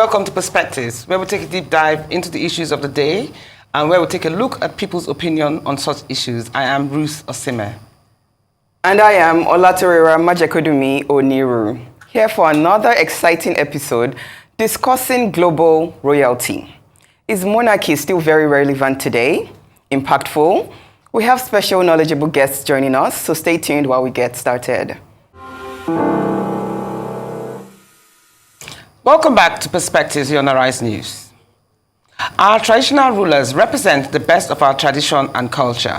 welcome to Perspectives, where we take a deep dive into the issues of the day and where we take a look at people's opinion on such issues. I am Ruth Osime. And I am Majekodunmi-Oniru, here for another exciting episode discussing global royalty. Is monarchy still very relevant today? Impactful? We have special knowledgeable guests joining us, so stay tuned while we get started. Welcome back to Perspectives here on Arise News. Our traditional rulers represent the best of our tradition and culture.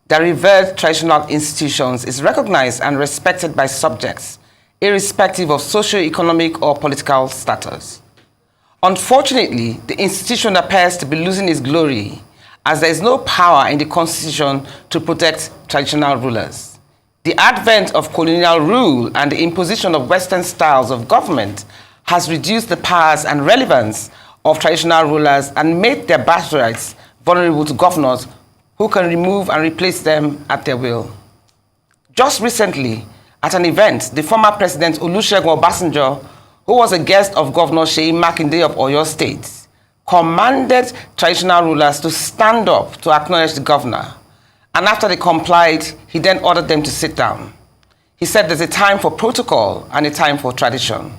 Their revered traditional institutions is recognized and respected by subjects, irrespective of socio-economic or political status. Unfortunately, the institution appears to be losing its glory, as there is no power in the constitution to protect traditional rulers. The advent of colonial rule and the imposition of Western styles of government has reduced the powers and relevance of traditional rulers and made their birthrights vulnerable to governors who can remove and replace them at their will. Just recently, at an event, the former President Olusegun Obasanjo, who was a guest of Governor Seyi Makinde of Oyo State, commanded traditional rulers to stand up to acknowledge the governor. And after they complied, he then ordered them to sit down. He said there's a time for protocol and a time for tradition.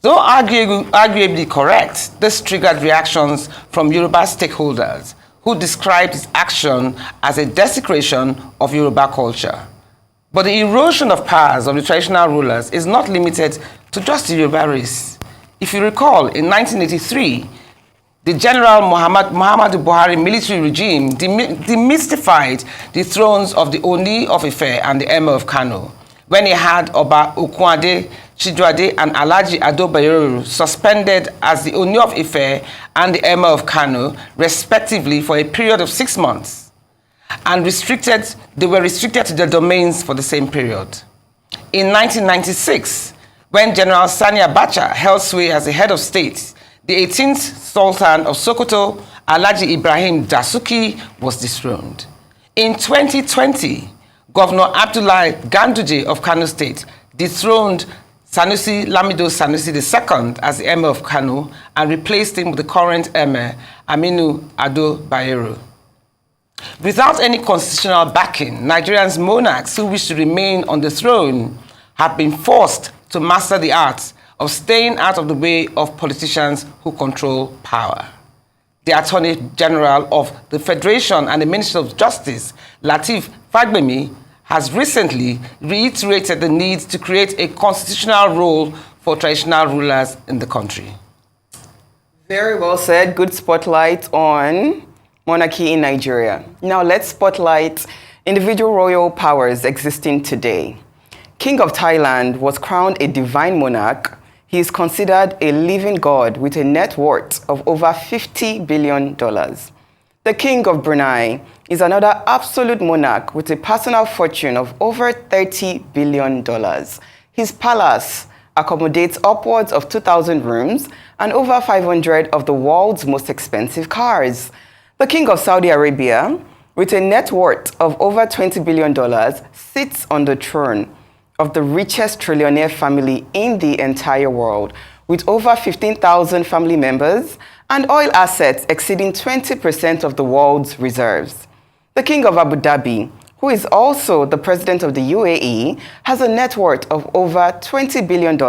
Though arguably correct, this triggered reactions from Yoruba stakeholders who described his action as a desecration of Yoruba culture. But the erosion of powers of the traditional rulers is not limited to just the Yoruba race. If you recall, in 1983, the General Muhammadu Buhari military regime demystified the thrones of the Oni of Ife and the Emir of Kano, when he had Oba Okunade, Chijwade, and Alhaji Ado Bayero suspended as the Oni of Ife and the Emir of Kano, respectively, for a period of 6 months, and they were restricted to their domains for the same period. In 1996, when General Sani Abacha held sway as the head of state, the 18th Sultan of Sokoto, Alhaji Ibrahim Dasuki, was dethroned. In 2020, Governor Abdullahi Ganduje of Kano State dethroned Sanusi Lamido Sanusi II as the Emir of Kano and replaced him with the current Emir, Aminu Ado Bayero. Without any constitutional backing, Nigerians monarchs who wish to remain on the throne have been forced to master the art of staying out of the way of politicians who control power. The Attorney General of the Federation and the Minister of Justice, Lateef Fagbemi, has recently reiterated the need to create a constitutional role for traditional rulers in the country. Very well said. Good spotlight on monarchy in Nigeria. Now let's spotlight individual royal powers existing today. King of Thailand was crowned a divine monarch. He is considered a living god with a net worth of over $50 billion. The King of Brunei is another absolute monarch with a personal fortune of over $30 billion. His palace accommodates upwards of 2,000 rooms and over 500 of the world's most expensive cars. The King of Saudi Arabia, with a net worth of over $20 billion, sits on the throne of the richest trillionaire family in the entire world, with over 15,000 family members and oil assets exceeding 20% of the world's reserves. The King of Abu Dhabi, who is also the president of the UAE, has a net worth of over $20 billion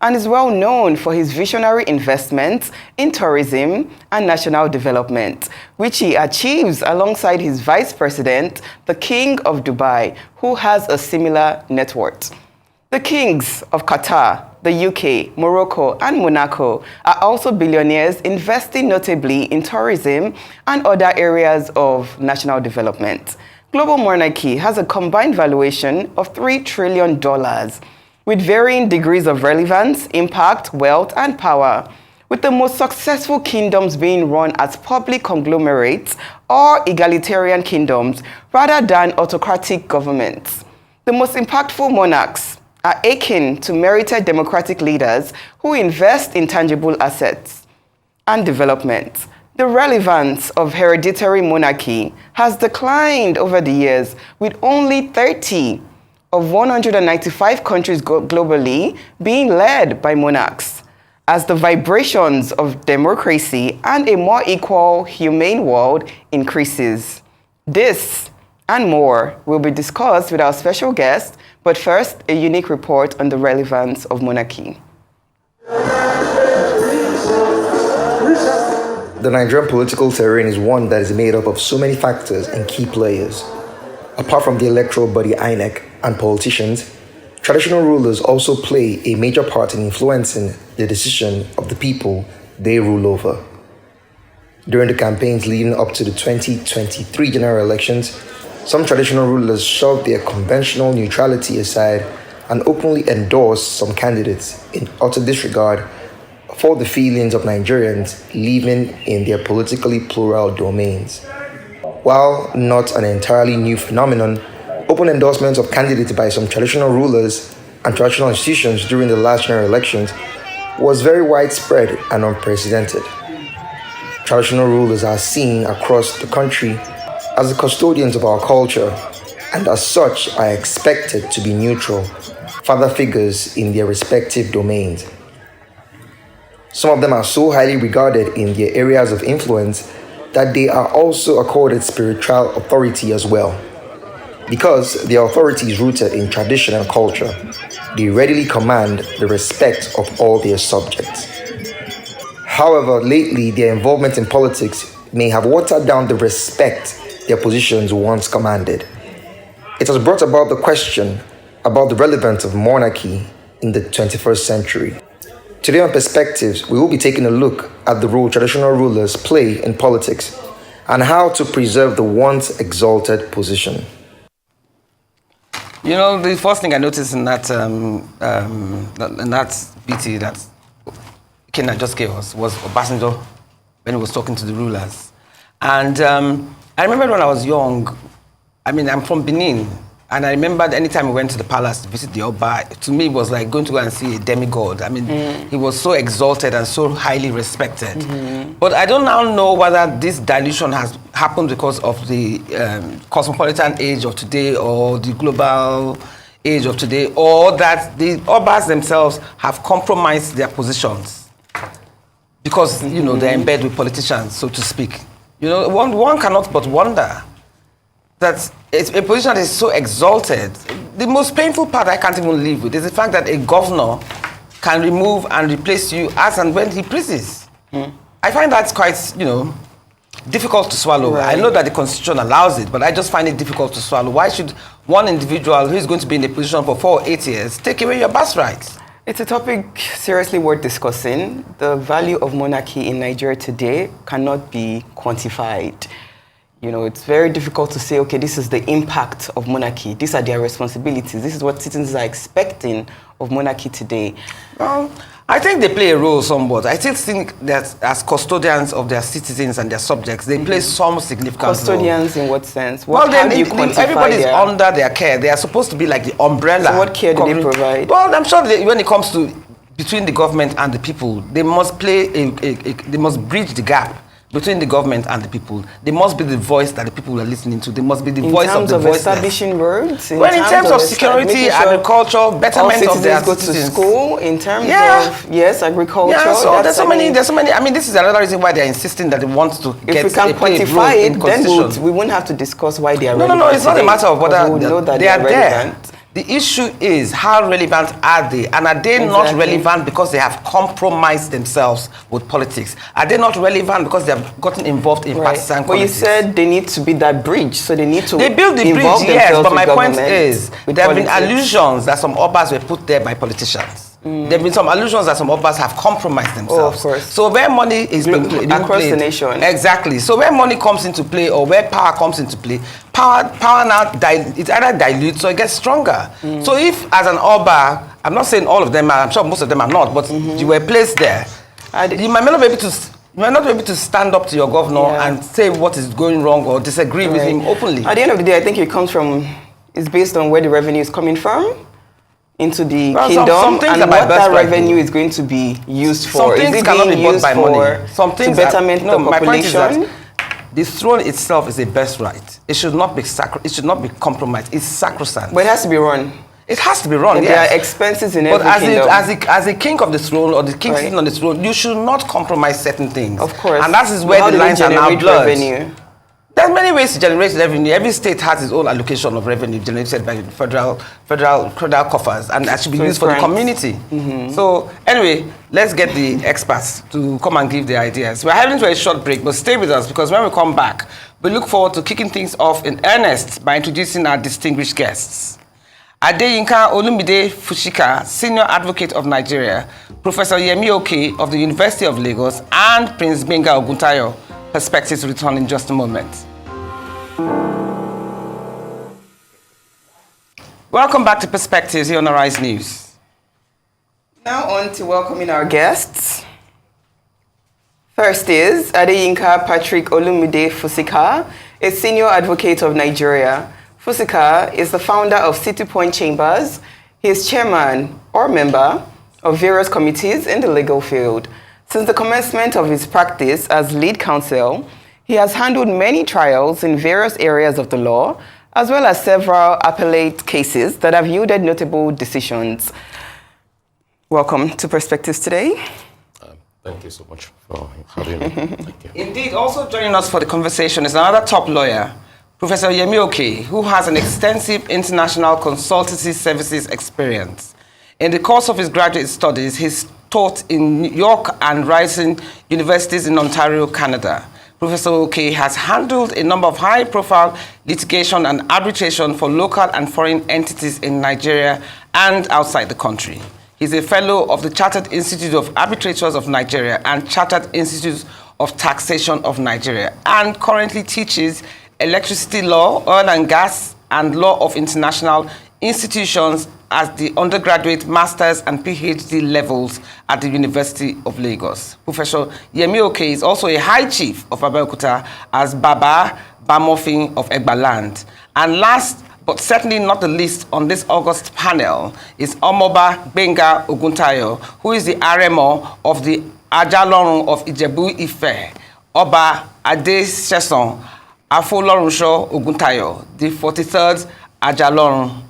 and is well known for his visionary investments in tourism and national development, which he achieves alongside his vice president, the King of Dubai, who has a similar net worth. The kings of Qatar, the UK, Morocco, and Monaco are also billionaires investing notably in tourism and other areas of national development. Global monarchy has a combined valuation of $3 trillion, with varying degrees of relevance, impact, wealth, and power, with the most successful kingdoms being run as public conglomerates or egalitarian kingdoms rather than autocratic governments. The most impactful monarchs are akin to merited democratic leaders who invest in tangible assets and development. The relevance of hereditary monarchy has declined over the years, with only 30 of 195 countries globally being led by monarchs. as the vibrations of democracy and a more equal, humane world increases. This and more will be discussed with our special guest, but first, a unique report on the relevance of monarchy. The Nigerian political terrain is one that is made up of so many factors and key players. Apart from the electoral body INEC and politicians, traditional rulers also play a major part in influencing the decision of the people they rule over. During the campaigns leading up to the 2023 general elections, some traditional rulers shoved their conventional neutrality aside and openly endorsed some candidates in utter disregard for the feelings of Nigerians living in their politically plural domains. While not an entirely new phenomenon, open endorsements of candidates by some traditional rulers and traditional institutions during the last general elections was very widespread and unprecedented. Traditional rulers are seen across the country as the custodians of our culture and as such are expected to be neutral, father figures in their respective domains. Some of them are so highly regarded in their areas of influence that they are also accorded spiritual authority as well. Because their authority is rooted in tradition and culture, they readily command the respect of all their subjects. However, lately their involvement in politics may have watered down the respect their positions once commanded. It has brought about the question about the relevance of monarchy in the 21st century. Today on Perspectives, we will be taking a look at the role traditional rulers play in politics and how to preserve the once exalted position. You know, the first thing I noticed in that BT that Kenya just gave us was Obasanjo when he was talking to the rulers. And I remember when I was young, I'm from Benin, and I remembered anytime we went to the palace to visit the Oba, to me it was like going to go and see a demigod. He was so exalted and so highly respected. But I don't now know whether this dilution has happened because of the cosmopolitan age of today or the global age of today, or that the Obas themselves have compromised their positions because, they're in bed with politicians, so to speak. One cannot but wonder that it's a position that is so exalted. The most painful part I can't even live with is the fact that a governor can remove and replace you as and when he pleases. I find that quite, difficult to swallow. Right. I know that the Constitution allows it, but I just find it difficult to swallow. Why should one individual who is going to be in a position for 4 or 8 years take away your birthright? It's a topic seriously worth discussing. The value of monarchy in Nigeria today cannot be quantified. It's very difficult to say, okay, this is the impact of monarchy. These are their responsibilities. This is what citizens are expecting of monarchy today. Well, I think they play a role somewhat. I still think that as custodians of their citizens and their subjects, they play some significant Custodians role. In what sense? Everybody's under their care. They are supposed to be like the umbrella. So what care do they provide? Well, I'm sure when it comes to between the government and the people, they must play they must bridge the gap between the government and the people. They must be the voice that the people are listening to. They must be the voice of the voiceless. In terms of establishing roads? In terms of security, agriculture, betterment of their citizens go to school. In terms of, agriculture. Yeah, so there's so many. This is another reason why they're insisting that they want to get if we can quantify it, then we won't have to discuss why they are relevant. No, it's not a matter of whether they are relevant. there. The issue is how relevant are they? And are they not relevant because they have compromised themselves with politics? Are they not relevant because they have gotten involved in partisan politics? But you said they need to be that bridge, so they need to They build the bridge, yes, but my point is there have been allusions that some Obas were put there by politicians. There have been some allusions that some Obas have compromised themselves. Of course. So where money is being played across the nation. Exactly. So where money comes into play or where power comes into play, power now it either dilutes or it gets stronger. So if as an Oba, I'm not saying all of them are, I'm sure most of them are not, but you were placed there, you might not be able to stand up to your governor and say what is going wrong or disagree with him openly. At the end of the day, I think it's based on where the revenue is coming from into the kingdom and what that revenue is going to be used for. Some things cannot be bought by money. Some things betterment the population. My point is that the throne itself is a birthright. It should not be compromised. It's sacrosanct. But it has to be run. It has to be run, And yes. there are expenses in but every kingdom. as a king of the throne or the king sitting on the throne, you should not compromise certain things. Of course. And that is where How the do they lines are now generate blurred. revenue? There are many ways to generate revenue. Every state has its own allocation of revenue generated by federal coffers, and that should be So used it's for the grants. community. So anyway, let's get the experts to come and give their ideas. We're heading to a short break, but stay with us because when we come back, we look forward to kicking things off in earnest by introducing our distinguished guests. Adeyinka Olumide Fusika, Senior Advocate of Nigeria, Professor Yemi Oke of the University of Lagos, and Prince Gbenga Oguntayo. Perspectives return in just a moment. Welcome back to Perspectives here on Arise News. Now on to welcoming our guests. First is Adeyinka Patrick Olumide Fusika, a Senior Advocate of Nigeria. Fusika is the founder of City Point Chambers. He is chairman or member of various committees in the legal field. Since the commencement of his practice as lead counsel, he has handled many trials in various areas of the law, as well as several appellate cases that have yielded notable decisions. Welcome to Perspectives today. Thank you so much for having me. Thank you. Indeed, also joining us for the conversation is another top lawyer, Professor Yemi Oke, who has an extensive international consultancy services experience. In the course of his graduate studies, he's taught in New York and Rising universities in Ontario, Canada. Professor Oke has handled a number of high-profile litigation and arbitration for local and foreign entities in Nigeria and outside the country. He's a fellow of the Chartered Institute of Arbitrators of Nigeria and Chartered Institute of Taxation of Nigeria, and currently teaches electricity law, oil and gas, and law of international institutions as the undergraduate, master's, and PhD levels at the University of Lagos. Professor Yemi Oke is also a High Chief of Abeokuta as Baba Bamofin of Egbaland. And last but certainly not the least on this August panel is Omoba Gbenga Oguntayo, who is the RMO of the Ajalorun of Ijebu Ife, Oba Adesesan Afolorunsho Oguntayo, the 43rd Ajalorun.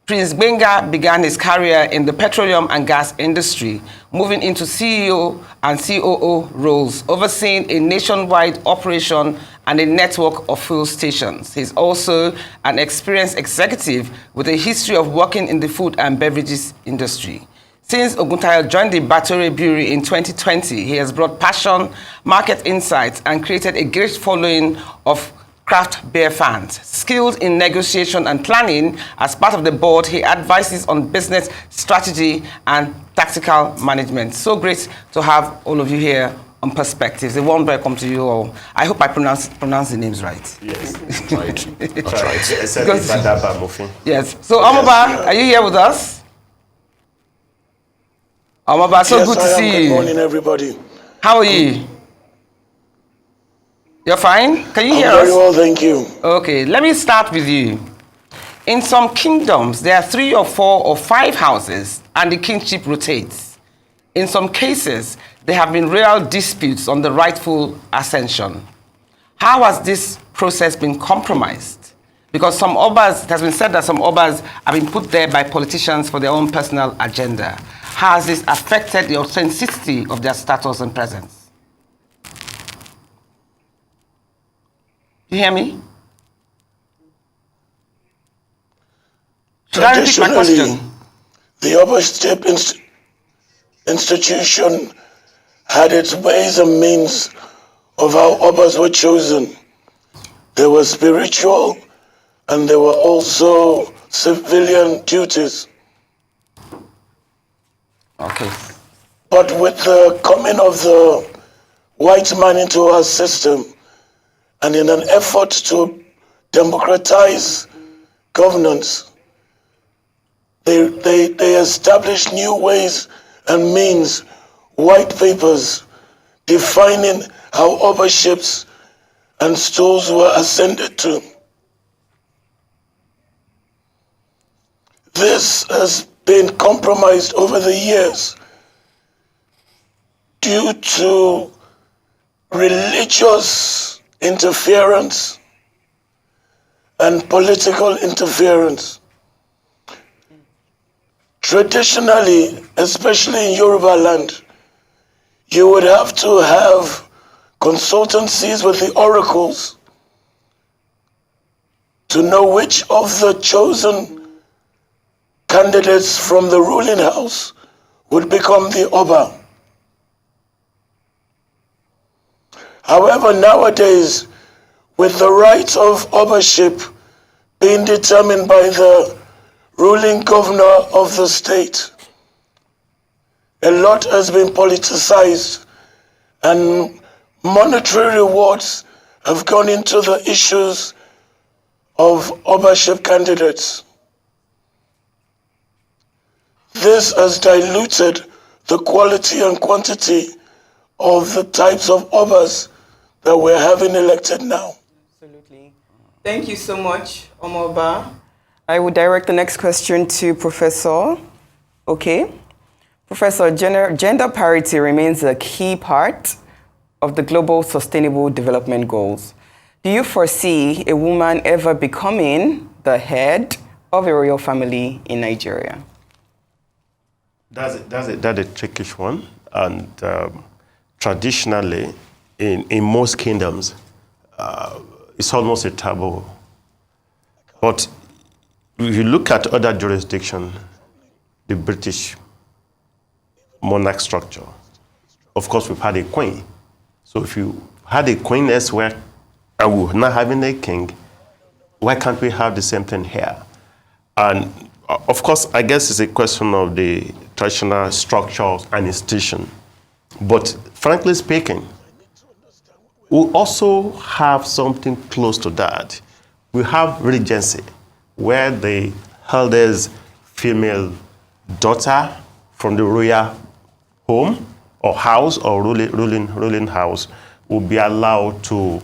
Prince Gbenga began his career in the petroleum and gas industry, moving into CEO and COO roles, overseeing a nationwide operation and a network of fuel stations. He's also an experienced executive with a history of working in the food and beverages industry. Since Oguntayo joined the Batore Bureau in 2020, he has brought passion, market insights, and created a great following of craft beer fans. Skilled in negotiation and planning, as part of the board, he advises on business strategy and tactical management. So great to have all of you here on Perspectives. A warm welcome to you all. I hope I pronounce the names right. Yes, right. That's right. Except Badaba Mofin. Yes. So, Omoba, are you here with us? Omoba, so Yes, good to I am. see Good you. morning, everybody. How are you? You're fine? Can you hear I'm us? very well, thank you. Okay, let me start with you. In some kingdoms, there are 3 or 4 or 5 houses, and the kingship rotates. In some cases, there have been real disputes on the rightful ascension. How has this process been compromised? Because some obas, it has been said that some obas have been put there by politicians for their own personal agenda. How has this affected the authenticity of their status and presence? You hear me? Should I repeat my question? The Oberstep institution had its ways and means of how Obas were chosen. There were spiritual and there were also civilian duties. Okay. But with the coming of the white man into our system, and in an effort to democratize governance, they established new ways and means, white papers defining how overships and stools were ascended to. This has been compromised over the years due to religious interference and political interference. Traditionally, especially in Yoruba land, you would have to have consultancies with the oracles to know which of the chosen candidates from the ruling house would become the Oba. However, nowadays, with the right of Obaship being determined by the ruling governor of the state, a lot has been politicized and monetary rewards have gone into the issues of Obaship candidates. This has diluted the quality and quantity of the types of Obas that we're having elected now. Absolutely. Thank you so much, Omoba. I will direct the next question to Professor. Okay. Professor, gender parity remains a key part of the Global Sustainable Development Goals. Do you foresee a woman ever becoming the head of a royal family in Nigeria? That's a trickish one. And traditionally, in most kingdoms, it's almost a taboo. But if you look at other jurisdictions, the British monarch structure, of course, we've had a queen. So if you had a queen elsewhere and we're not having a king, why can't we have the same thing here? And of course, I guess it's a question of the traditional structures and institution. But frankly speaking, we also have something close to that. We have regency, where the eldest female daughter from the royal home or house or ruling house will be allowed to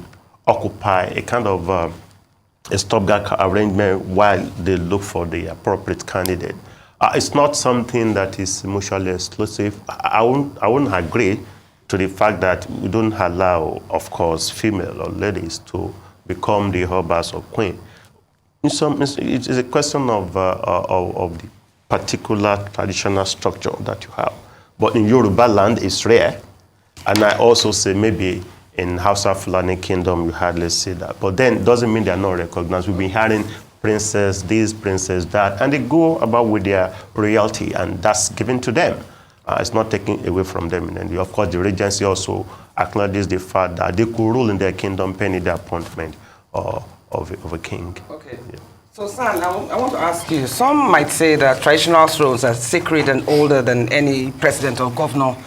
occupy a kind of a stopgap arrangement while they look for the appropriate candidate. It's not something that is mutually exclusive. I wouldn't agree to the fact that we don't allow, of course, female or ladies to become the Obas or queen. It's a question of the particular traditional structure that you have. But in Yoruba land, it's rare. And I also say maybe in Hausa Fulani Kingdom, you hardly see that. But then it doesn't mean they're not recognized. We've been hearing princess this, princess that, and they go about with their royalty, and that's given to them. It's not taken away from them. And of course, the regency also acknowledges the fact that they could rule in their kingdom pending the appointment of a king. Okay. Yeah. So, San, I want to ask you, some might say that traditional thrones are sacred and older than any president or governor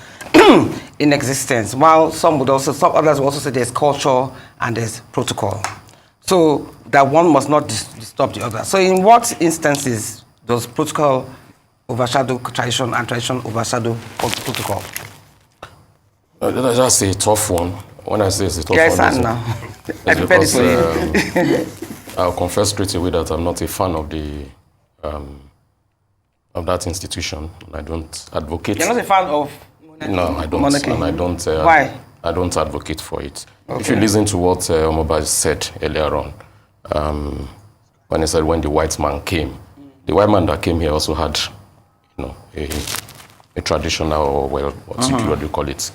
in existence, while some others will also say there's culture and there's protocol. So that one must not disturb the other. So in what instances does protocol overshadow tradition and tradition overshadow protocol? That's a tough one. When I say it's a tough yes, one, now. Because I'll confess straight away that I'm not a fan of the of that institution. I don't advocate. You're not a fan of monarchy? No, I don't. Monarchy. And I don't. Why? I don't advocate for it. Okay. If you listen to what Omoba said earlier on, when he said when the white man came, the white man that came here also had, a traditional, or what do you call it?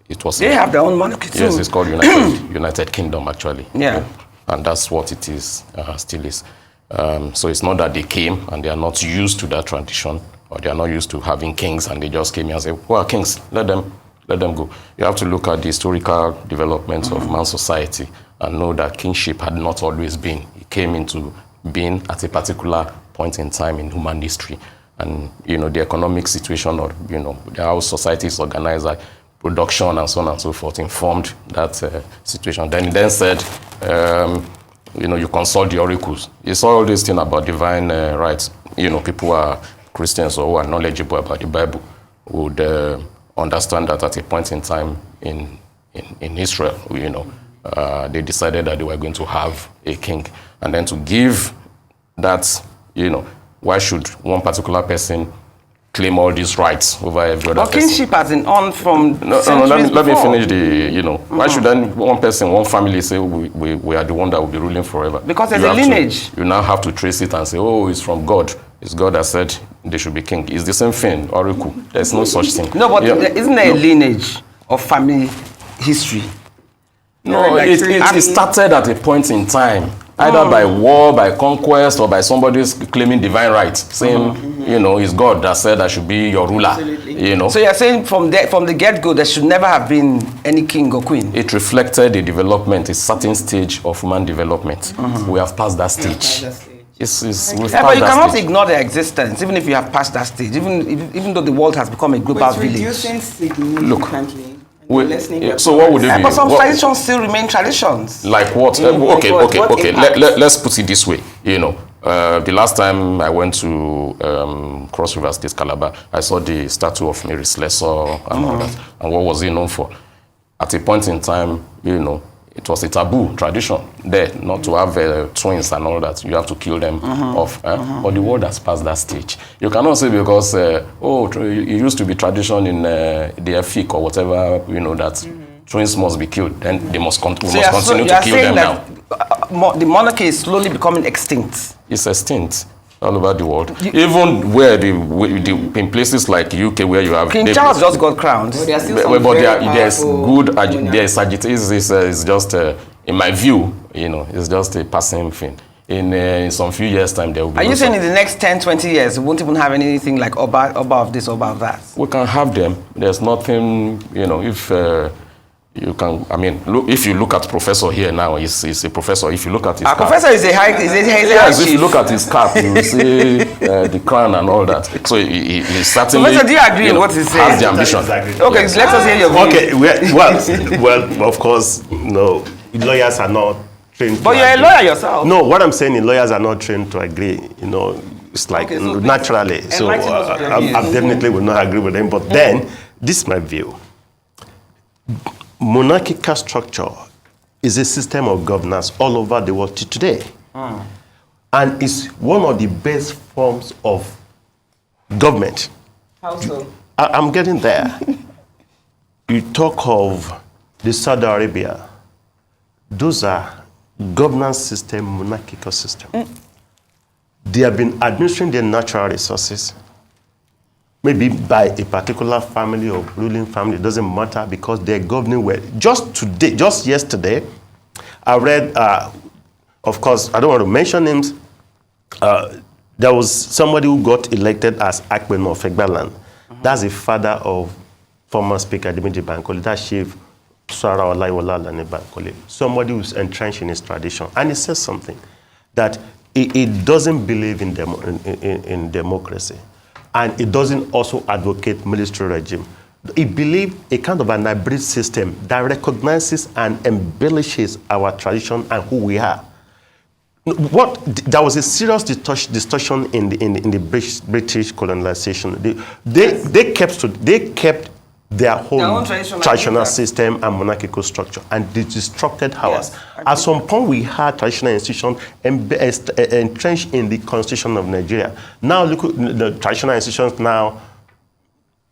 It was. They have their own monarchy too. Yes, it's called United Kingdom actually. Yeah. And that's what it is, still is. So it's not that they came and they are not used to that tradition, or they are not used to having kings and they just came here and say, well, kings, let them go. You have to look at the historical developments of man's society and know that kingship had not always been. It came into being at a particular point in time in human history. And, the economic situation, or, how society is organized, like production and so on and so forth, informed that situation. Then he then said, you consult the oracles. It's all this thing about divine rights. People who are Christians or who are knowledgeable about the Bible would understand that at a point in time in Israel, they decided that they were going to have a king. And then to give that, why should one particular person claim all these rights over every other person? Kingship has been on from let me finish the, why should then one person, one family say we are the one that will be ruling forever? Because there's a lineage. You now have to trace it and say, oh, it's from God. it's God that said they should be king. It's the same thing, Oracle. There's no such thing. No, but isn't there a lineage of family history? No, Like it started at a point in time, either by war, by conquest, or by somebody claiming divine rights, saying, you know, it's God that said I should be your ruler. Absolutely. You know. So you're saying from the get-go there should never have been any king or queen? It reflected the development, a certain stage of human development. We have passed that stage. We've Yeah, but you passed that cannot stage. ignore their existence, even if you have passed that stage, even though the world has become a global It's village. reducing significantly. So what would it be? But some What- traditions still remain traditions. Like what? Like what impact? Let's put it this way. You know, the last time I went to Cross River State, Calabar, I saw the statue of Mary Slessor and all that. And what was he known for? At a point in time, you know, it was a taboo tradition there not to have twins and all that. You have to kill them off. But the world has passed that stage. You cannot say because it used to be tradition in the Efik or whatever, you know, that twins must be killed. Then they must we must continue to kill them now. The monarchy is slowly becoming extinct. It's extinct all over the world. Even where in places like UK where you have King Charles just got crowned. There are still some but very there's powerful good monarchs. there's it's just in my view, you know, it's just a passing thing. In some few years time there will be Are you also- saying in the next 10, 20 years, we won't even have anything like Oba of this, Oba of that? we can have them. There's nothing, you know, if you can, I mean, look, if you look at Professor here now, he's a professor. If you look at his Our cap, professor is a high yes, if you chief. look at his cap, you will see the crown and all that. So he certainly, Professor, do you agree with know, what he said? has the ambition. Okay, Yes. let us hear your view. Okay, well, of course, no, lawyers are not trained. But to you're a agree. lawyer yourself. No, what I'm saying is lawyers are not trained to agree. You know, it's like Okay, so naturally. So enlighten us with your I views. definitely will not agree with them. But then, this is my view. Monarchical structure is a system of governance all over the world today. And it's one of the best forms of government. How so? I'm getting there. You talk of the Saudi Arabia. Those are governance system, monarchical system. They have been administering their natural resources, maybe by a particular family or ruling family, it doesn't matter because they're governing well. Just yesterday, I read, of course, I don't want to mention names, there was somebody who got elected as Akpeno of Egbaland. That's the father of former Speaker Dimitri Bankole, that's Chief Sara Olaiwola Lane Bankole, somebody who's entrenched in his tradition. And he says something, that he doesn't believe in democracy. And it doesn't also advocate military regime. It believes a kind of an hybrid system that recognizes and embellishes our tradition and who we are. There was a serious distortion in the British colonization. They kept their whole traditional system and monarchical structure, and they disrupted ours. Yes, At some point, we had traditional institutions entrenched in the Constitution of Nigeria. Now, look at the traditional institutions now.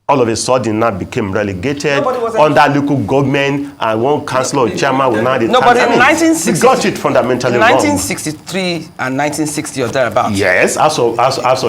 All of a sudden now became relegated under local government, and one councillor or chairman will now No, but in we 1960, got it fundamentally in wrong. 1963 and 1960 or thereabouts. Yes, as of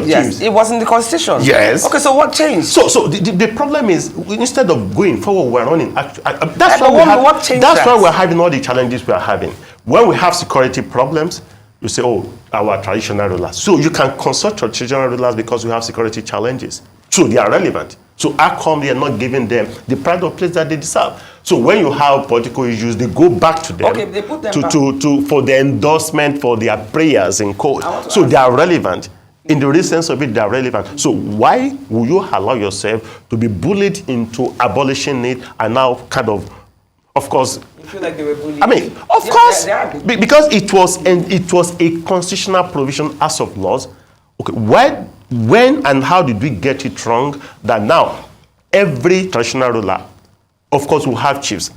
Yes, Chiefs. it was in the constitution. Yes. Okay, so what changed? So the problem is, instead of going forward, we're running. That's but what changed that's why that? we're having all the challenges we are having. When we have security problems, you say, oh, our traditional rulers. So you can consult your traditional rulers because we have security challenges. So they are relevant. So how come they are not giving them the pride of place that they deserve? So when you have political issues, they go back to them, Okay, they put them for the endorsement for their prayers in court. So they are relevant. In the real sense of it, they are relevant. So why will you allow yourself to be bullied into abolishing it and now kind of course, You feel like they were bullied? I mean, of course, because it was a constitutional provision as of laws. Okay, when and how did we get it wrong that now every traditional ruler, of course, will have chiefs.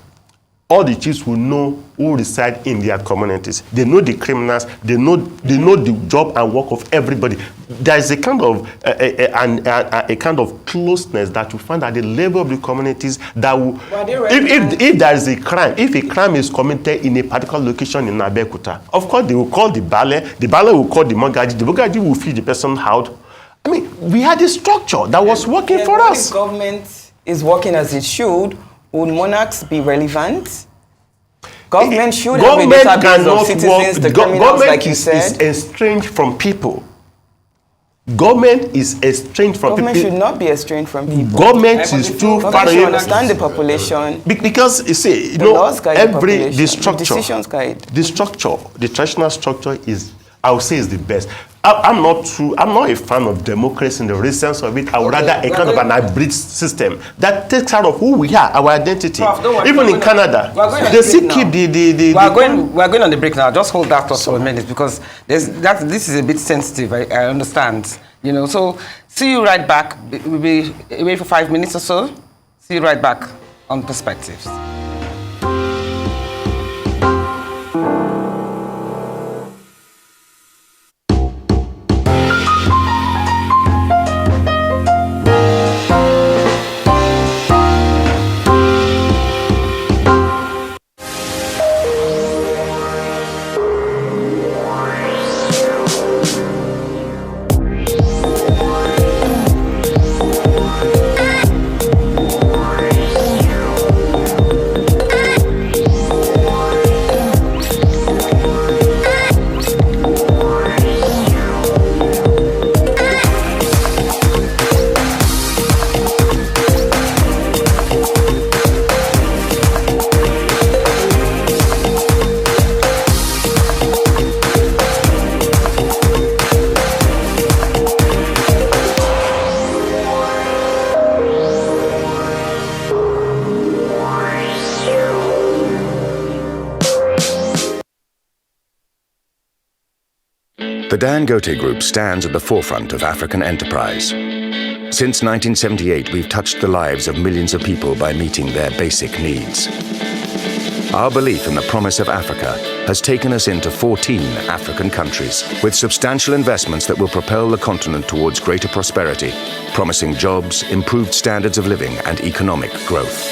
All the chiefs will know who reside in their communities. They know the criminals. They know the job and work of everybody. There is a kind of a kind of closeness that you find at the level of the communities that will. If there is a crime, if a crime is committed in a particular location in Abeokuta, of course they will call the Bale. The Bale will call the Mogaji. The Mogaji will feed the person out. I mean, we had a structure that was working for what us. If government is working as it should, would monarchs be relevant? Government should have a database of citizens, the criminals, like you said. Government is estranged from people. Government is estranged from people. Government should not be estranged from people. Government is too far Government away. should understand the population. Because you see, you The know, laws guide the population, the structure, the decisions guide. the structure, the traditional structure is, I would say, is the best. I'm not a fan of democracy in the real sense of it. I would rather a kind of an hybrid system that takes out of who we are, our identity. Prof, don't worry, even in Canada, they still keep the we're going on the break now. Just hold that thought for a minute because this is a bit sensitive. I understand. You know, so see you right back. We'll be away for 5 minutes or so. See you right back on Perspectives. The Dangote Group stands at the forefront of African enterprise. Since 1978, we've touched the lives of millions of people by meeting their basic needs. Our belief in the promise of Africa has taken us into 14 African countries, with substantial investments that will propel the continent towards greater prosperity, promising jobs, improved standards of living, and economic growth.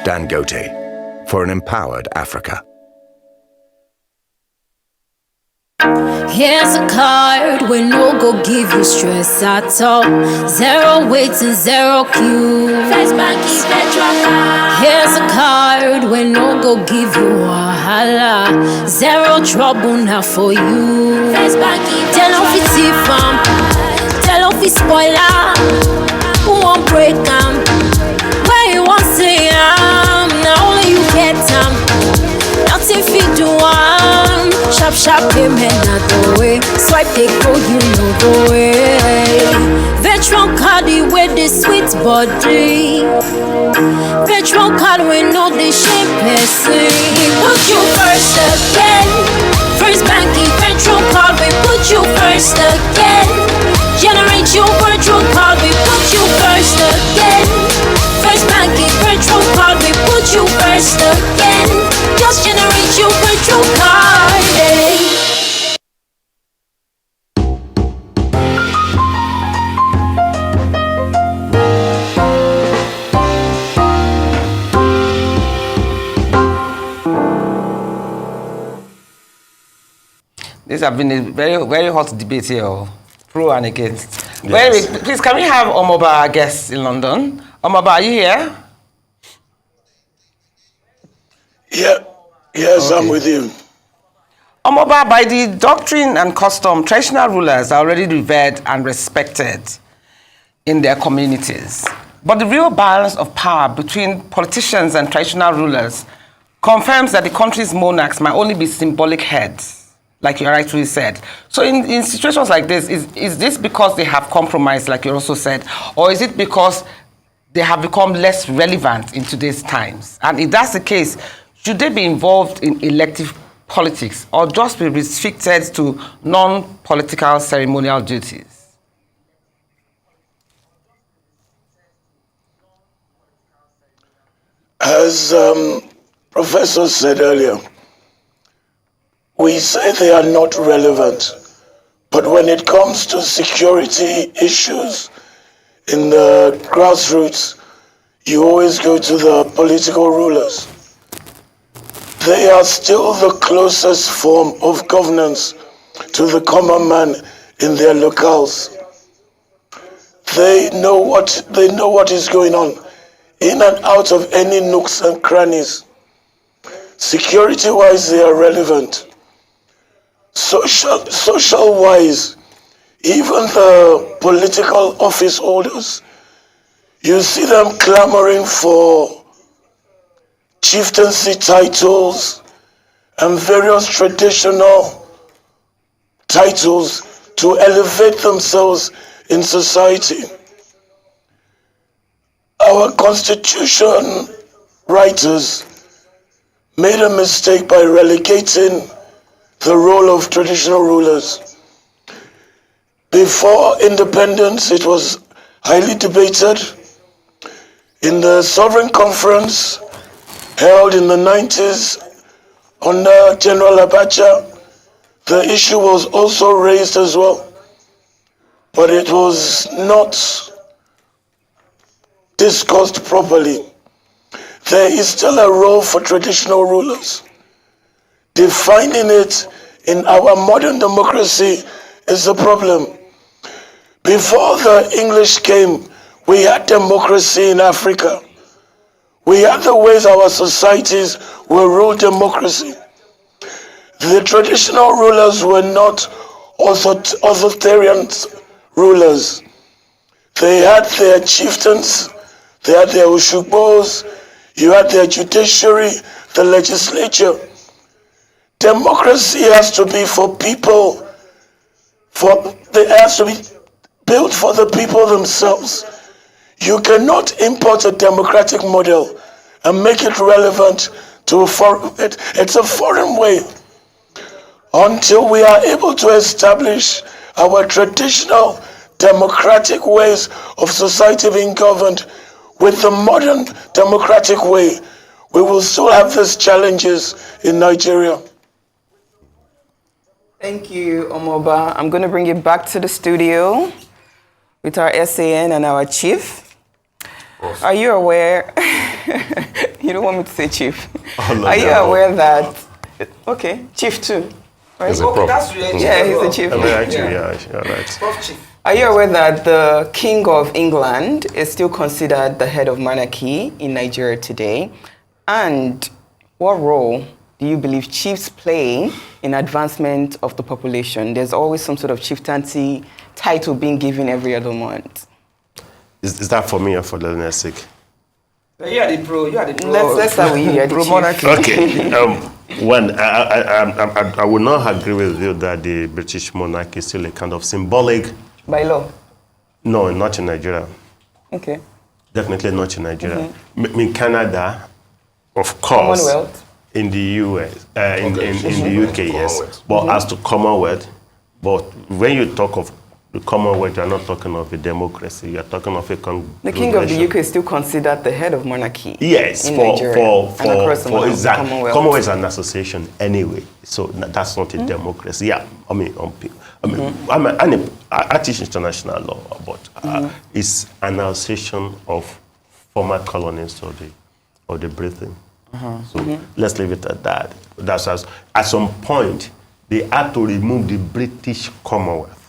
Dangote, for an empowered Africa. Here's a card we no go give you stress at all. Zero wait and zero queue. First Bank is Petrol card. Here's a card we no go give you wahala. Zero trouble now for you. First Bank is tell off it farm. Tell off it spoiler. Who won't break them? Where you want say now only you get them. Nothing fit do one. Sharp, sharp payment not the way. Swipe they go, you know the way. Veteran card with the sweet body. Veteran card we know the shape person. We put you first again. First banking veteran card we put you first again. Generate your virtual card we put you first again. First banking virtual card we put you first again. Just generate your virtual card. This has been a very, very hot debate here, pro and against. Yes. Please, can we have Omoba, our guest in London? Omoba, are you here? Yeah, yes, okay. I'm with you. Omoba, by the doctrine and custom, traditional rulers are already revered and respected in their communities. But the real balance of power between politicians and traditional rulers confirms that the country's monarchs might only be symbolic heads, like you rightly said. So in situations like this, is this because they have compromised, like you also said, or is it because they have become less relevant in today's times? And if that's the case, should they be involved in elective politics or just be restricted to non-political ceremonial duties? As Professor said earlier, we say they are not relevant, but when it comes to security issues in the grassroots, you always go to the political rulers. They are still the closest form of governance to the common man in their locales. They know what is going on in and out of any nooks and crannies. Security-wise, they are relevant. Social-wise, even the political office holders, you see them clamoring for chieftaincy titles and various traditional titles to elevate themselves in society. Our constitution writers made a mistake by relegating the role of traditional rulers. Before independence, it was highly debated. In the Sovereign Conference held in the 90s under General Abacha, the issue was also raised as well, but it was not discussed properly. There is still a role for traditional rulers. Defining it in our modern democracy is the problem. Before the English came, we had democracy in Africa. We had the ways our societies were ruled democracy. The traditional rulers were not authoritarian rulers. They had their chieftains, they had their ushubos, you had their judiciary, the legislature. Democracy has to be for people, it has to be built for the people themselves. You cannot import a democratic model and make it relevant to a foreign, it's a foreign way. Until we are able to establish our traditional democratic ways of society being governed with the modern democratic way, we will still have these challenges in Nigeria. Thank you, Omoba. I'm going to bring you back to the studio with our SAN and our chief. Are you aware? You don't want me to say chief. Are you aware that? Okay, chief too. Right? He's a prop. Yeah, he's a chief. Right. Are you aware that the King of England is still considered the head of monarchy in Nigeria today? And what role do you believe chiefs play in advancement of the population? There's always some sort of chieftaincy title being given every other month. Is that for me or for the listener's sake? You are the pro. Let's start with you. You are the chief. Okay. One, I would not agree with you that the British monarchy is still a kind of symbolic. By law? No, not in Nigeria. Okay. Definitely not in Nigeria. In Canada, of course. Commonwealth? In the US, in the UK, yes. But as to Commonwealth, but when you talk of the Commonwealth, you're not talking of a democracy. You're talking of a congregation. The King of the UK is still considered the head of monarchy. Yes, in for Commonwealth. Commonwealth is an association anyway, so that's not a democracy. Yeah, I teach international law, but it's an association of former colonies of the Britain. So let's leave it at that. That's at some point they had to remove the British Commonwealth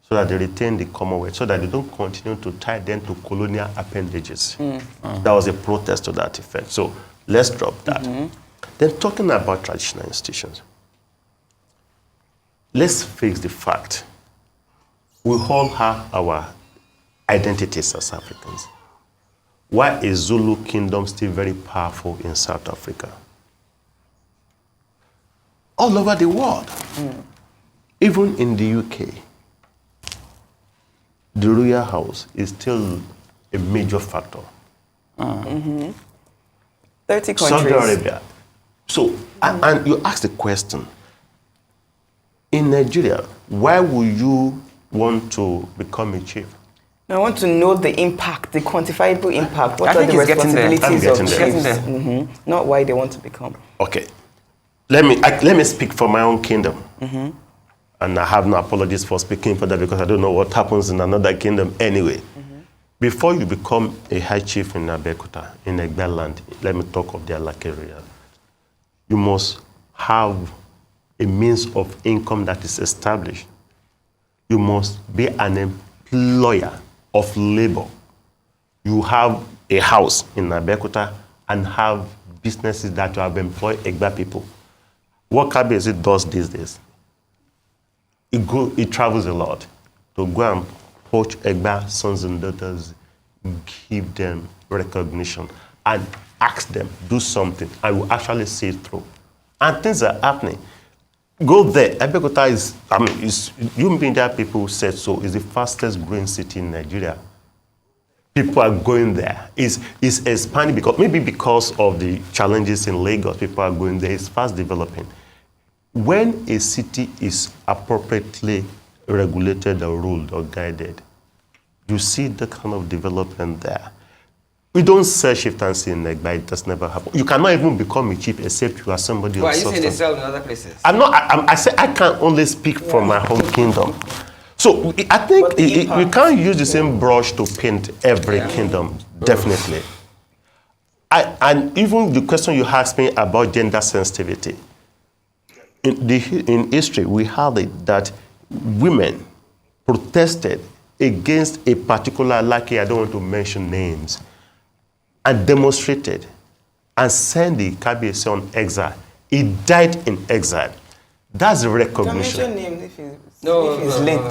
so that they retain the Commonwealth, so that they don't continue to tie them to colonial appendages. That was a protest to that effect. So let's drop that. Then talking about traditional institutions, let's face the fact we all have our identities as Africans. Why is Zulu Kingdom still very powerful in South Africa? All over the world, even in the UK, the royal house is still a major factor. 30 countries. Saudi Arabia. So, and you ask the question, in Nigeria, why would you want to become a chief? I want to know the impact, the quantifiable impact. What I are think the he's getting there. responsibilities I'm of getting there. chiefs? Not why they want to become. Okay, let me speak for my own kingdom. And I have no apologies for speaking for that because I don't know what happens in another kingdom anyway. Before you become a high chief in Abeokuta, in Egbeland, let me talk of the Alake area, you must have a means of income that is established. You must be an employer of labor. You have a house in Abeokuta and have businesses that have employed Egba people. What Kabiyesi does these days, it travels a lot to go and poach Egba sons and daughters, give them recognition, and ask them, do something, and will actually see it through. And things are happening. Go there. Abeokuta is you mean that people said so, is the fastest growing city in Nigeria. People are going there. It's expanding because of the challenges in Lagos. People are going there. It's fast developing. When a city is appropriately regulated or ruled or guided, you see the kind of development there. We don't sell shift and see in Egba. It does never happen. You cannot even become a chief except you are somebody of substance. Why are you saying they sell in other places? I say I can only speak from my home kingdom. So I think we can't use the same brush to paint every kingdom, definitely. And even the question you asked me about gender sensitivity. In history, we had it that women protested against a particular lackey, I don't want to mention names, and demonstrated and sent the Kabiyesi on exile. He died in exile. That's a recognition. It's late.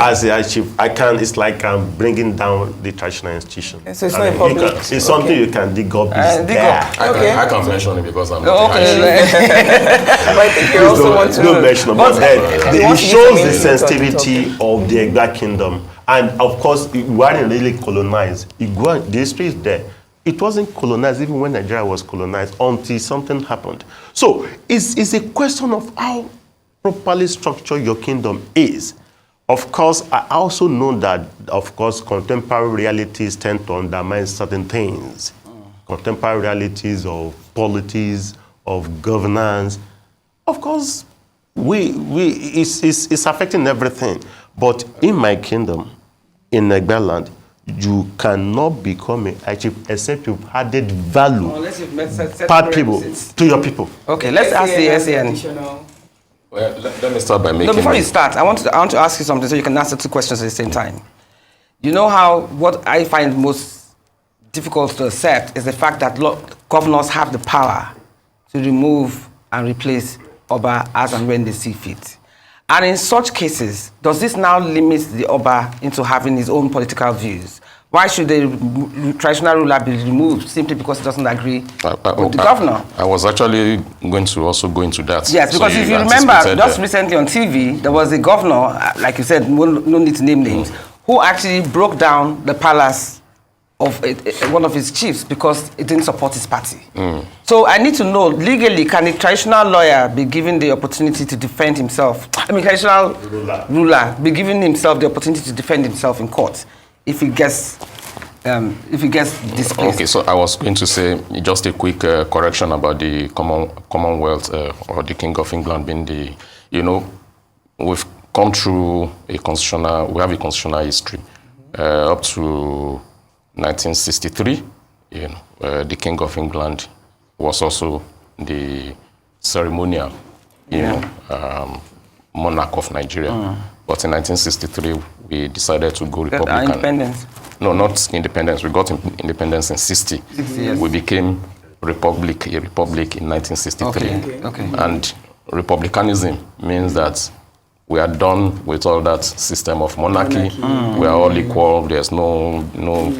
As a chief, I can. It's like I'm bringing down the traditional institution. So it's not a public. It's something you can dig up. I can mention it because I'm not But I think you also want to. Don't mention it. But it shows the sensitivity of the Egba kingdom, and of course, we weren't really colonized. The history is there. It wasn't colonized even when Nigeria was colonized until something happened. So it's a question of how properly structured your kingdom is. Of course, I also know that, of course, contemporary realities tend to undermine certain things. Contemporary realities of politics, of governance. Of course, it's affecting everything. But in my kingdom, in Egba land, you cannot become a chief except you've added value to your people. Okay, let's ask the SAN. Well, let me start by making... No, before you start, I want to ask you something so you can answer two questions at the same time. You know what I find most difficult to accept is the fact that governors have the power to remove and replace Oba as and when they see fit. And in such cases, does this now limit the Oba into having his own political views? Why should the traditional ruler be removed simply because he doesn't agree with the governor? I was actually going to also go into that. Yes, because if you remember, just recently on TV, there was a governor, like you said, no need to name names, who actually broke down the palace of one of his chiefs because it didn't support his party. So I need to know, legally, can a traditional lawyer be given the opportunity to defend himself? I mean, traditional ruler be given himself the opportunity to defend himself in court if he gets displaced? Okay, so I was going to say just a quick correction about the Commonwealth or the King of England being the, we've come through we have a constitutional history up to 1963, the King of England was also the ceremonial, monarch of Nigeria. But in 1963, we decided to go Republican. Independence? No, not independence. We got independence in 60. We became a republic in 1963. Okay. And republicanism means that we are done with all that system of monarchy. We are all equal. There's no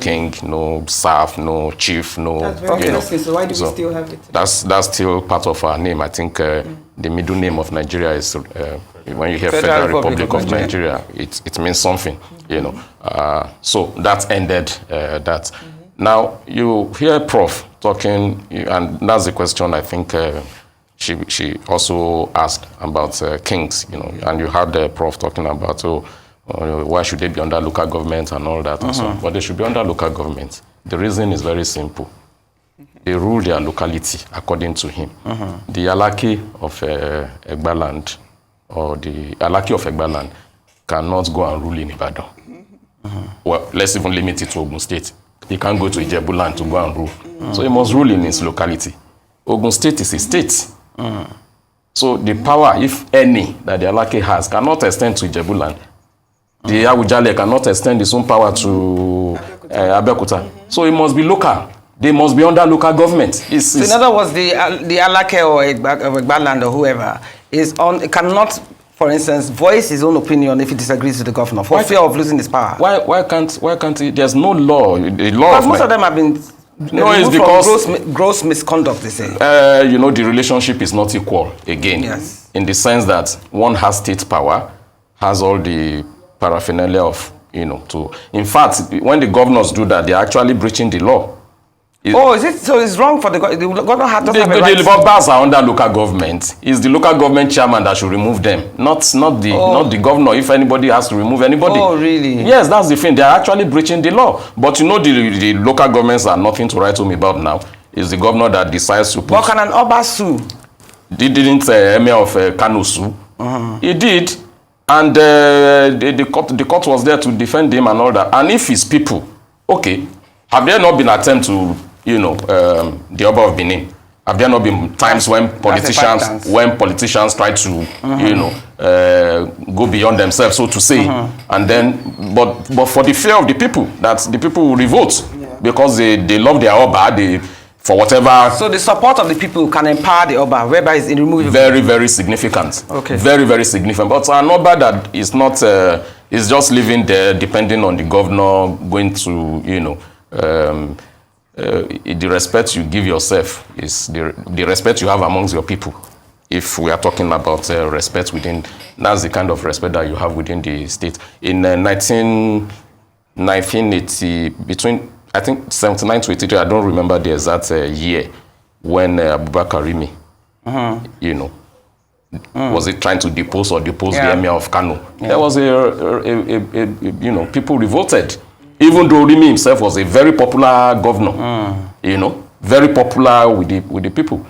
king, no serf, no chief, no. That's very interesting. So why do we still have it? That's still part of our name. I think the middle name of Nigeria is when you hear Federal Republic of Nigeria, it means something. So that ended that. Now you hear Prof talking, and that's the question I think. She also asked about kings, and you heard the Prof talking about why should they be under local government and all that and so on. But they should be under local government. The reason is very simple. They rule their locality according to him. The Alaki of Egba land or the Alaki of Egba land cannot go and rule in Ibadan. Well, let's even limit it to Ogun State. He can't go to Ijebu land to go and rule. So he must rule in his locality. Ogun State is a state. So the power, if any, that the Alaki has cannot extend to Ijebu land. The Awujale cannot extend his own power to Abeokuta. So it must be local. They must be under local government. So in other words, the Alake or Egbaland or whoever cannot, for instance, voice his own opinion if he disagrees with the governor for fear of losing his power. Why can't he? There's no law. The law. Because most of them have been. No, it's because gross misconduct. They say. The relationship is not equal again. Yes. In the sense that one has state power, has all the paraphernalia of to. In fact, when the governors do that, they're actually breaching the law. Is it? So it's wrong for the governor doesn't have a right. The governors are under local government. It's the local government chairman that should remove them, not the governor. If anybody has to remove anybody. Oh, really? Yes, that's the thing. They are actually breaching the law. But the local governments are nothing to write home about now. It's the governor that decides to put. But can an Oba sue? Didn't Emir of Kano sue? He did, and the court was there to defend him and all that. And if his people, okay, have there not been attempts to the Oba of Benin? Have there not been times when politicians try to go beyond themselves, so to say, and then but for the fear of the people, that the people will revolt because they love their Oba, for whatever. So the support of the people can empower the Oba, whereby it's removed. Very, very significant. Okay. Very, very significant. But an Oba that is not is just living there, depending on the governor, going to the respect you give yourself is the respect you have amongst your people. If we are talking about respect within, that's the kind of respect that you have within the state. In 1980, between I think 79 to 83, I don't remember the exact year, when Abubakar Rimi, was it trying to depose the Emir of Kano? Yeah. There was people revolted. Even though Rimi himself was a very popular governor, very popular with the people.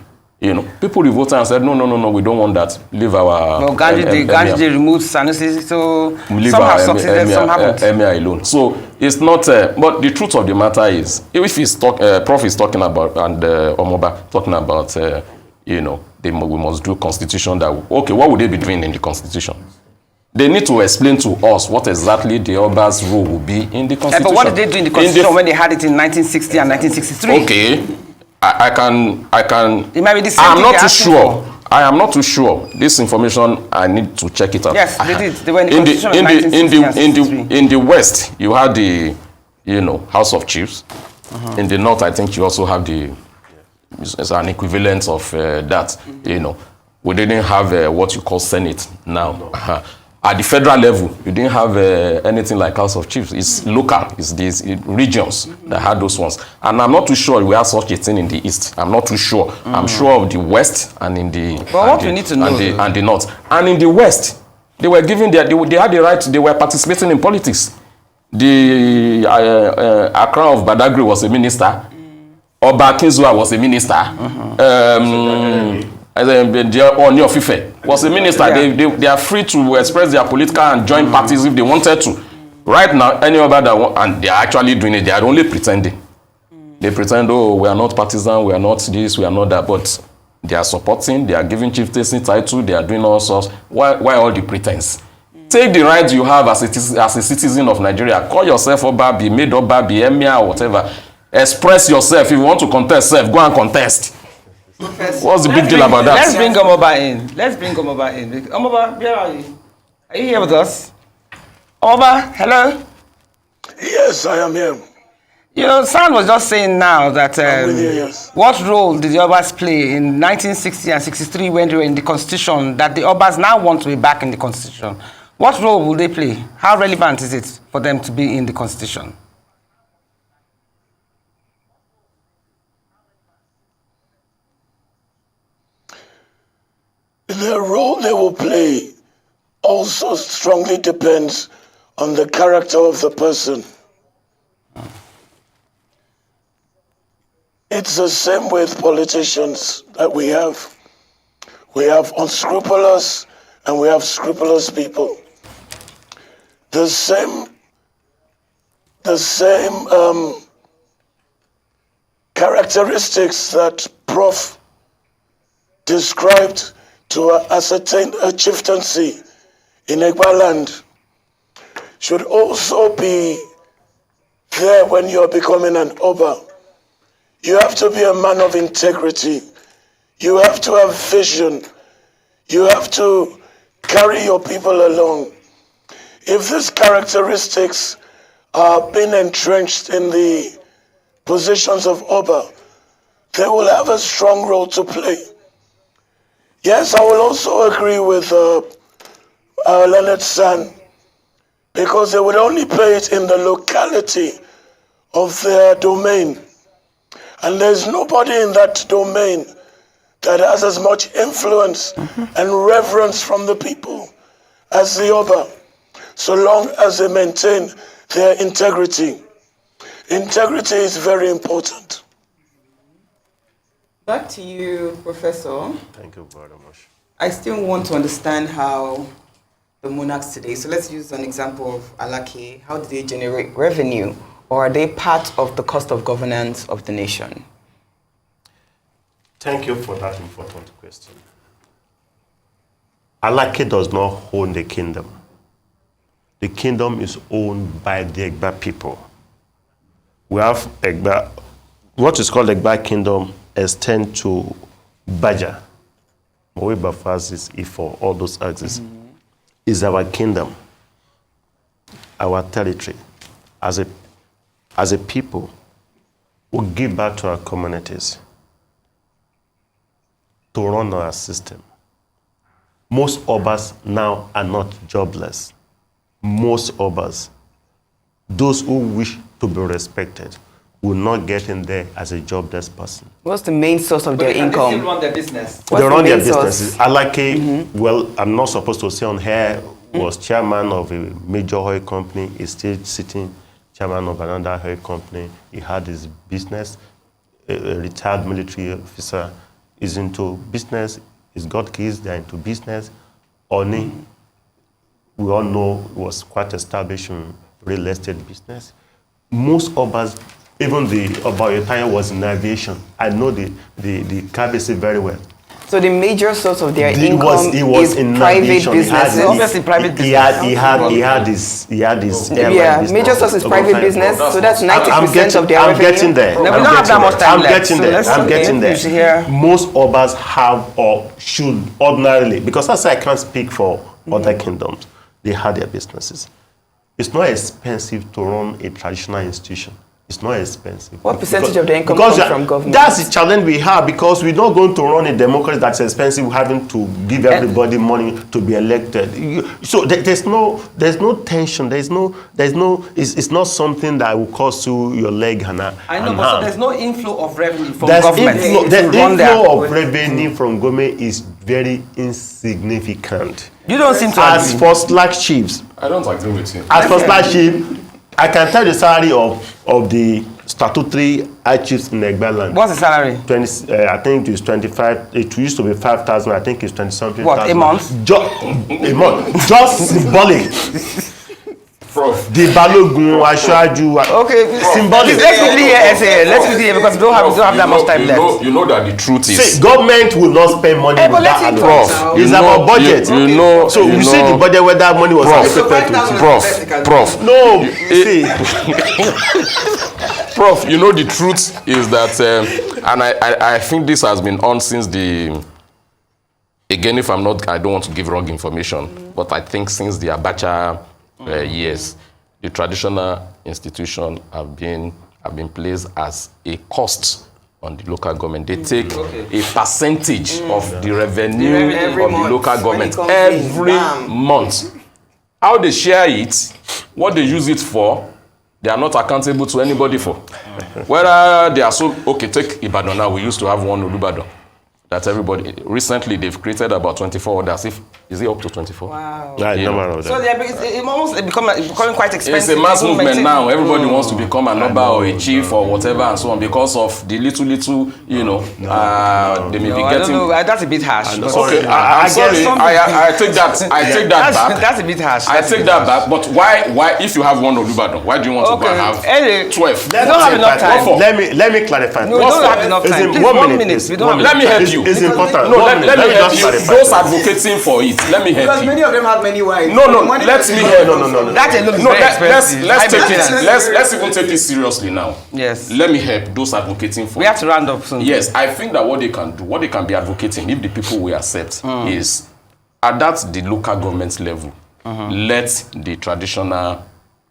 People revolted and said, no, we don't want that. Leave our Gandhi removed Sanusi, so leave some have succeeded, some haven't. Emir alone. So it's not, but the truth of the matter is, if Prof is talking about, and Omoba talking about, we must do constitution that, okay, what would they be doing in the constitution? They need to explain to us what exactly the Oba's role will be in the constitution. But what did they do in the constitution when they had it in 1960 and 1963? Okay, I can. It might be the same I'm thing not too sure. I am not too sure. This information, I need to check it out. Yes, they did. They were in the constitution of 1960 in the West, you had the, House of Chiefs. In the North, I think you also have it's an equivalent of that. We didn't have what you call Senate now. At the federal level, you didn't have anything like House of Chiefs. It's local. It's these regions that had those ones. And I'm not too sure we have such a thing in the East. I'm not too sure. I'm sure of the West and in the and the North. And in the West, they were given they had the right. They were participating in politics. The Accra of Badagry was a minister. Oba Kinzua was a minister. The Oni of Ife was a minister. Yeah. They are free to express their political and join parties if they wanted to. Right now, any other that and they are actually doing it, they are only pretending. They pretend, we are not partisan, we are not this, we are not that, but they are supporting, they are giving chieftaincy title, they are doing all sorts. Why all the pretense? Take the right you have as a citizen of Nigeria. Call yourself Oba, be made Oba, be Emir or whatever. Express yourself. If you want to contest, go and contest. What's the big deal about that? Let's bring Omoba in. Omoba, where are you? Are you here with us? Omoba, hello? Yes, I am here. San was just saying now that yes. What role did the Obas play in 1960 and 63 when they were in the Constitution, that the Obas now want to be back in the Constitution? What role will they play? How relevant is it for them to be in the Constitution? The role they will play also strongly depends on the character of the person. It's the same with politicians that we have. We have unscrupulous and we have scrupulous people. The same characteristics that Prof described to ascertain a chieftaincy in Egbaland should also be there when you're becoming an Oba. You have to be a man of integrity. You have to have vision. You have to carry your people along. If these characteristics are being entrenched in the positions of Oba, they will have a strong role to play. Yes, I will also agree with our learned son, because they would only play it in the locality of their domain. And there's nobody in that domain that has as much influence and reverence from the people as the Oba, so long as they maintain their integrity. Integrity is very important. Back to you, Professor. Thank you very much. I still want to understand how the monarchs today, so let's use an example of Alake. How do they generate revenue, or are they part of the cost of governance of the nation? Thank you for that important question. Alake does not own the kingdom. The kingdom is owned by the Egba people. We have Egba, what is called Egba Kingdom extend to Baja, Mowe Bafazis, Ifo, all those axes. Is our kingdom, our territory, as a people who give back to our communities to run our system. Most Obas now are not jobless. Most Obas, those who wish to be respected, will not get in there as a jobless person. What's the main source of their income? They still run their business. What's They run the their main source? businesses. Alake, well, I'm not supposed to say on here, was chairman of a major oil company. He's still sitting chairman of another oil company. He had his business. A retired military officer is into business. He's got kids, they're into business. Oni, we all know, was quite established in real estate business. Most Obas, even the Oguntayo was in aviation. I know the KBC very well. So the major source of their income was is in private aviation. businesses. Obviously private He business. had his airline Yeah, business. major source is private business, so that's 90% of their I'm revenue. getting there. No, we I'm don't have that much time I'm left, getting so there. let's- I'm okay, getting you should there. hear. Most Obas have or should ordinarily, because as I can't speak for other kingdoms, they have their businesses. It's not expensive to run a traditional institution. It's not expensive. What percentage of the income because comes from government? That's the challenge we have, because we're not going to run a democracy that's expensive, having to give everybody money to be elected. So there's no tension. There's no. It's not something that will cost you your leg and a I know, and but so hand. there's no inflow of revenue from There's government. inflow, to the run their- inflow of revenue from government is very insignificant. You don't seem to As agree. for slack chiefs, I don't agree with you. as for slack chief, I can tell the salary of the statutory high chiefs in Egbaland. What's the salary? 20, I think it's 25. It used to be 5,000. I think it's 20 something. What, a month? A month. Just symbolic. Prof. The Balogun, Ashwaju. Okay, Symbolic. Let's quickly hear essay. Let's quickly hear, because we don't have that much time left. You know that the truth is. See, government will not spend money Hey, but without let him allowance. talk now. It's You know- about budget. you know- So you we see know- the budget where that money was Prof. allocated to. Prof. No, see. Prof, you know the truth is that, and I think this has been on since the, again, if I'm not, I don't want to give wrong information, but I think since the Abacha years, the traditional institution have been placed as a cost on the local government. They take a percentage of the revenue Every of the month local when it government comes in, every bam. month. How they share it, what they use it for, they are not accountable to anybody for. Whether they are so, okay, take Ibadan now, we used to have one Olubadan. That everybody, recently they've created about 24 others. Is it up to 24? Wow. Right, Yeah. number of So them. it's almost becoming quite expensive. It's a mass People movement maintain- now. Everybody wants to become a number or a chief or whatever and so on because of the little, they may No, be I don't getting. know. That's a bit harsh. but- Okay, I I'm guess sorry. some- I take that. I take that back. That's a bit harsh. I take that back. But why? If you have one Olubadan, why do you want to go and have Anyway, 12? we don't have enough time. Let me clarify. No, we don't have enough Is time. it Please, 1 1 minute, minute. please. We don't have Let me help It's you. It's important. No, let me help just you. clarify Those this. advocating for it, let me help Because you. many of them have many wives. No, The money let that me they help. come from- That alone is No, very let's expensive. let's I take mean, it. Let's even take it seriously now. Yes. Let me help those advocating for We it. have to round up soon. Yes, I think that what they can do, what they can be advocating, if the people we accept, is at that the local government level, let the traditional,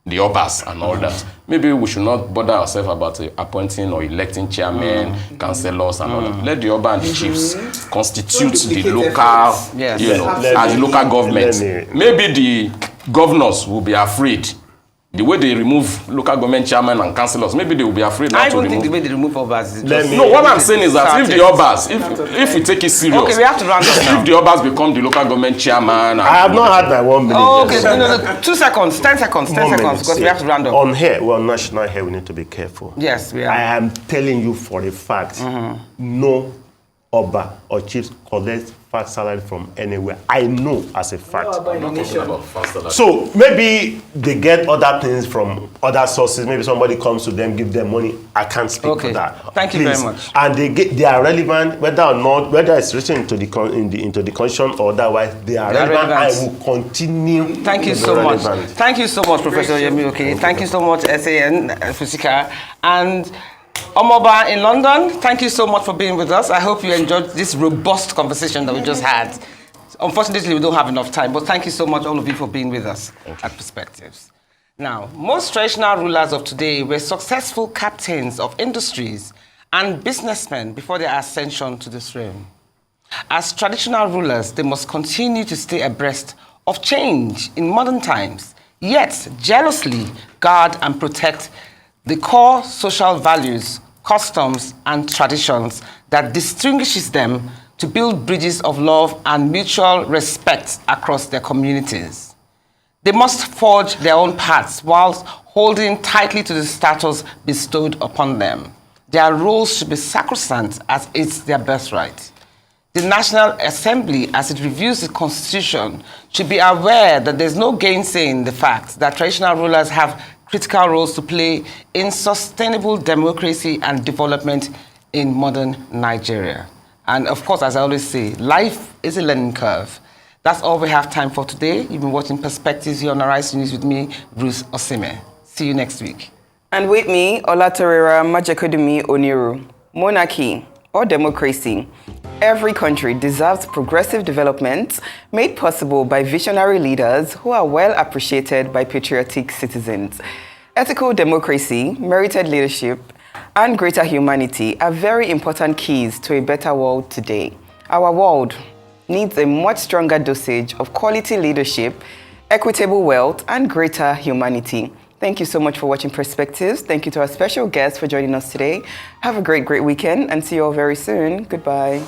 the obas and all that. Maybe we should not bother ourselves about appointing or electing chairmen, councillors and all that. Let the oba and the chiefs constitute the local, Yes. you know, Let as me- local government. let me- Maybe the governors will be afraid. The way they remove local government chairmen and councillors, maybe they will be afraid not I to don't remove. think the way they remove obas is Let just... me- No, what I'm saying is that if the Started. obas, if we take it serious, Okay, we have to round up now. if the obas become the local government chairman, I have not had my 1 minute. Oh, okay. yet. No. 2 seconds, 10 seconds, 10 1 seconds, minute, because we see. have to round up. On here, well, national here, we need to be careful. Yes, we are. I am telling you for a fact, no Oba or chiefs collect fat salary from anywhere. I know as a fact. I'm not talking about fast salary. So maybe they get other things from other sources. Maybe somebody comes to them, give them money. I can't speak Okay. for that. Thank you very much. And they are relevant, whether or not, whether it's written into the constitution or otherwise, they are relevant. relevant. I will continue. Thank you to be so much. relevant. Thank you so much, Professor Yemi. Okay. Thank you so much, SAN, Fusika. And Omoba in London, thank you so much for being with us. I hope you enjoyed this robust conversation that we just had. Unfortunately, we don't have enough time, but thank you so much, all of you, for being with us at Perspectives. Now, most traditional rulers of today were successful captains of industries and businessmen before their ascension to the throne. As traditional rulers, they must continue to stay abreast of change in modern times, yet jealously guard and protect the core social values, customs, and traditions that distinguishes them to build bridges of love and mutual respect across their communities. They must forge their own paths whilst holding tightly to the status bestowed upon them. Their roles should be sacrosanct as it's their birthright. The National Assembly, as it reviews the Constitution, should be aware that there's no gainsaying the fact that traditional rulers have critical roles to play in sustainable democracy and development in modern Nigeria. And of course, as I always say, life is a learning curve. That's all we have time for today. You've been watching Perspectives here on Arise News with me, Bruce Osime. See you next week. And with me, Olatorera Majekodunmi-Oniru. Monarchy or democracy. Every country deserves progressive development made possible by visionary leaders who are well appreciated by patriotic citizens. Ethical democracy, merited leadership, and greater humanity are very important keys to a better world today. Our world needs a much stronger dosage of quality leadership, equitable wealth, and greater humanity. Thank you so much for watching Perspectives. Thank you to our special guests for joining us today. Have a great weekend and see you all very soon. Goodbye.